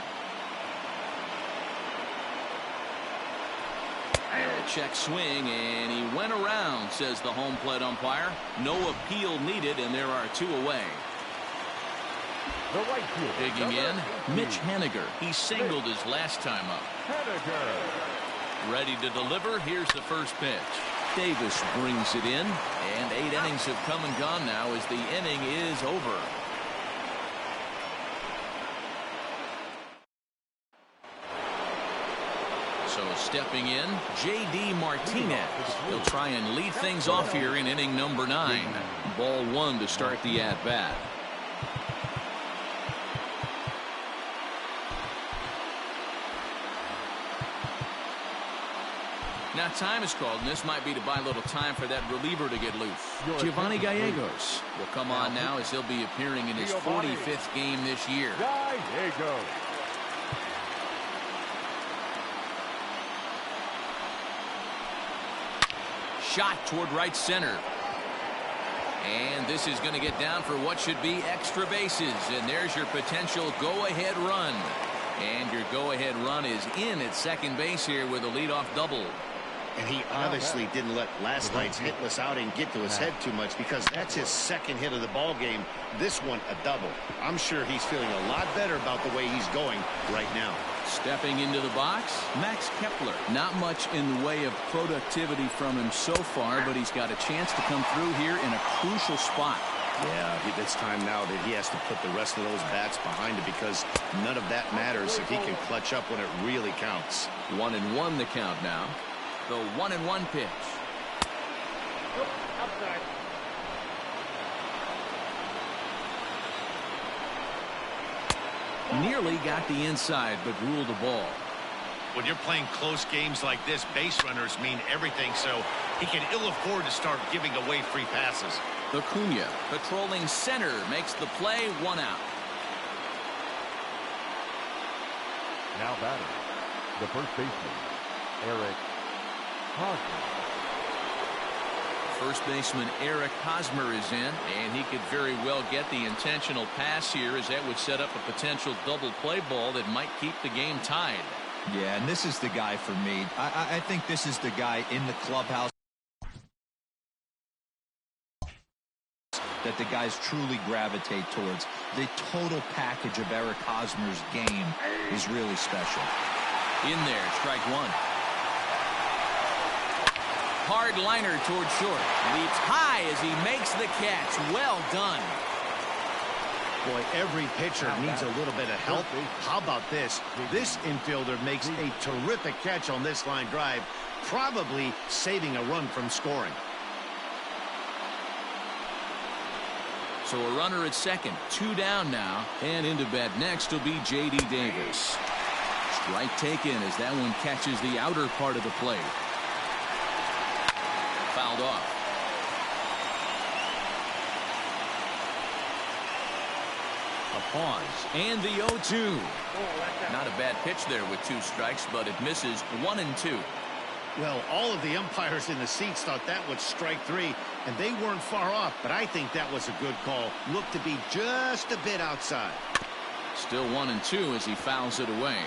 Check swing, and he went around, says the home plate umpire. No appeal needed, and there are 2 away. The right fielder. Digging in, Mitch Haniger. He singled his last time up. Haniger. Ready to deliver. Here's the first pitch. Davis brings it in, and 8 innings have come and gone now as the inning is over. So stepping in, J.D. Martinez. He'll try and lead things off here in inning number 9. Ball 1 to start the at-bat. Now time is called, and this might be to buy a little time for that reliever to get loose. Giovanni Gallegos will come on now as he'll be appearing in his 45th game this year. Gallegos. shot toward right center. And this is going to get down for what should be extra bases. And there's your potential go-ahead run. And your go-ahead run is in at second base here with a leadoff double. And he obviously didn't let last night's hitless outing get to his head too much, because that's his second hit of the ball game. This one a double. I'm sure he's feeling a lot better about the way he's going right now. Stepping into the box, Max Kepler. Not much in the way of productivity from him so far, but he's got a chance to come through here in a crucial spot. Yeah, it's time now that he has to put the rest of those bats behind him, because none of that matters if he can clutch up when it really counts. 1-1 the count now. The 1-1 pitch. Outside. Nearly got the inside, but ruled the ball. When you're playing close games like this, base runners mean everything, so he can ill afford to start giving away free passes. Acuna patrolling center makes the play, 1 out. Now batting, the first baseman, Eric Hosmer. First baseman Eric Hosmer is in, and he could very well get the intentional pass here, as that would set up a potential double play ball that might keep the game tied. Yeah, and this is the guy for me. I think this is the guy in the clubhouse that the guys truly gravitate towards. The total package of Eric Hosmer's game is really special. In there, strike one. Hard liner toward short. Leaps high as he makes the catch. Well done. Boy, every pitcher needs a little bit of help. How about this? This infielder makes a terrific catch on this line drive, probably saving a run from scoring. So a runner at second, 2 down now, and into bat next will be J.D. Davis. Strike taken as that one catches the outer part of the plate. Fouled off. A pause and the 0-2. Not a bad pitch there with 2 strikes, but it misses 1-2. Well, all of the umpires in the seats thought that was strike 3, and they weren't far off, but I think that was a good call. Looked to be just a bit outside. Still 1-2 as he fouls it away.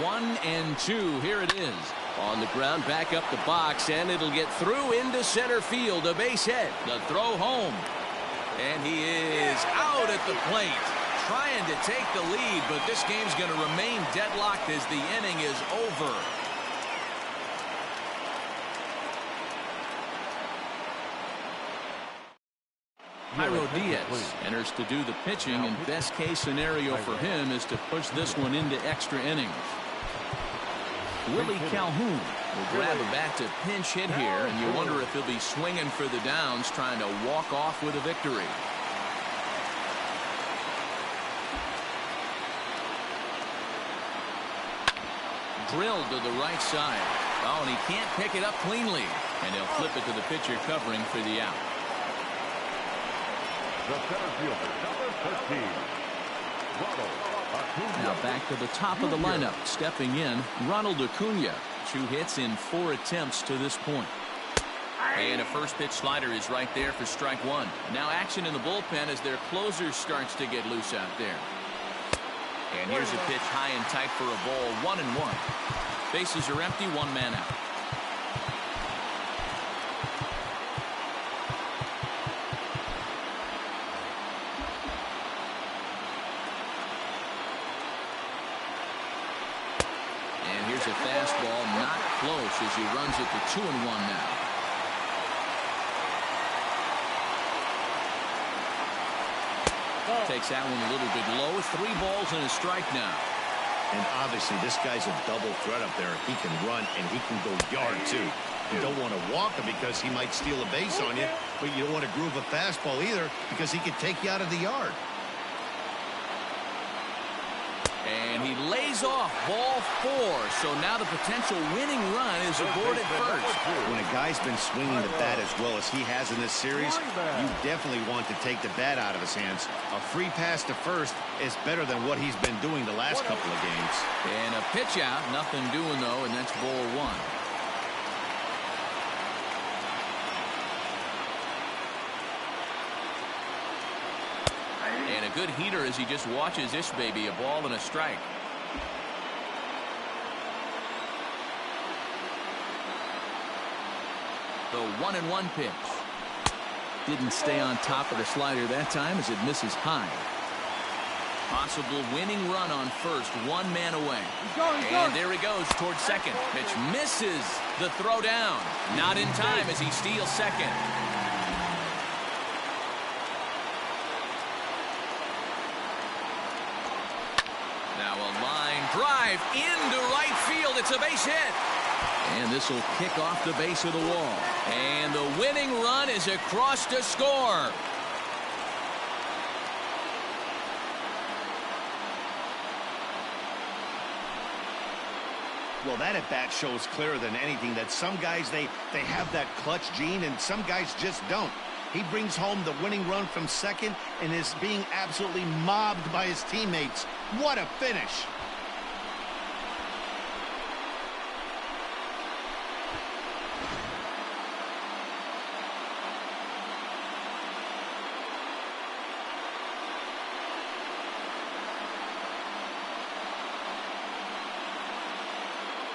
1-2. Here it is. On the ground, back up the box, and it'll get through into center field. A base hit. The throw home. And he is out at the plate, trying to take the lead, but this game's going to remain deadlocked as the inning is over. Jairo Diaz enters to do the pitching, and best case scenario for him is to push this one into extra innings. Willie Calhoun will grab a bat to pinch hit here, and you wonder if he'll be swinging for the downs, trying to walk off with a victory. Drilled to the right side. Oh, and he can't pick it up cleanly, and he'll flip it to the pitcher covering for the out. The center fielder, number 13, Ronald Acuna. Now back to the top of the lineup, stepping in, Ronald Acuna. 2 hits in 4 attempts to this point. And a first pitch slider is right there for strike 1. Now action in the bullpen as their closer starts to get loose out there. And here's a pitch high and tight for a ball, 1-1. Bases are empty, 1 man out. And here's a fastball, not close as he runs it to 2-1 now. Takes that one a little bit low. 3 balls and a strike now. And obviously this guy's a double threat up there. He can run and he can go yard too. You don't want to walk him because he might steal a base on you, but you don't want to groove a fastball either because he could take you out of the yard. And And he lays off ball 4. So now the potential winning run is aboard at first. When a guy's been swinging the bat as well as he has in this series, you definitely want to take the bat out of his hands. A free pass to first is better than what he's been doing the last couple of games. And a pitch out, nothing doing though, and that's ball 1. And a good heater as he just watches this baby, a ball and a strike. The 1-1 pitch. Didn't stay on top of the slider that time as it misses high. Possible winning run on first, 1 man away. And there he goes towards second. Pitch misses the throw down. Not in time as he steals second. Now a line drive into right field. It's a base hit. And this will kick off the base of the wall. And the winning run is across to score. Well, that at-bat shows clearer than anything that some guys, they have that clutch gene, and some guys just don't. He brings home the winning run from second and is being absolutely mobbed by his teammates. What a finish.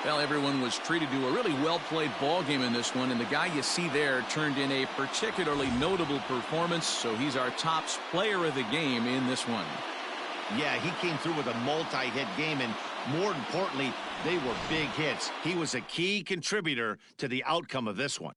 Well, everyone was treated to a really well-played ball game in this one, and the guy you see there turned in a particularly notable performance, so he's our top player of the game in this one. Yeah, he came through with a multi-hit game, and more importantly, they were big hits. He was a key contributor to the outcome of this one.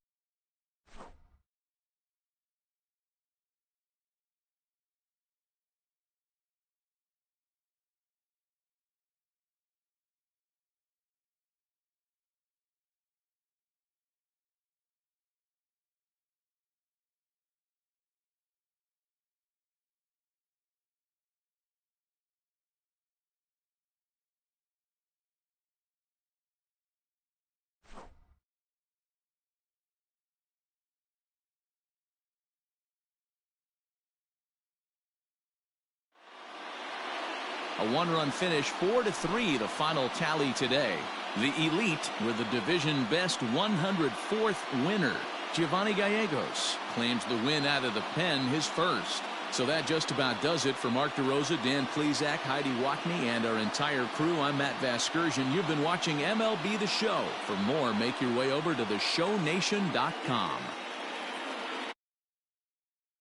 A 1-run finish, 4-3, the final tally today. The elite with the division best 104th winner. Giovanni Gallegos claims the win out of the pen, his first. So that just about does it for Mark DeRosa, Dan Plesac, Heidi Watney, and our entire crew. I'm Matt Vasgersian. You've been watching MLB The Show. For more, make your way over to theshownation.com.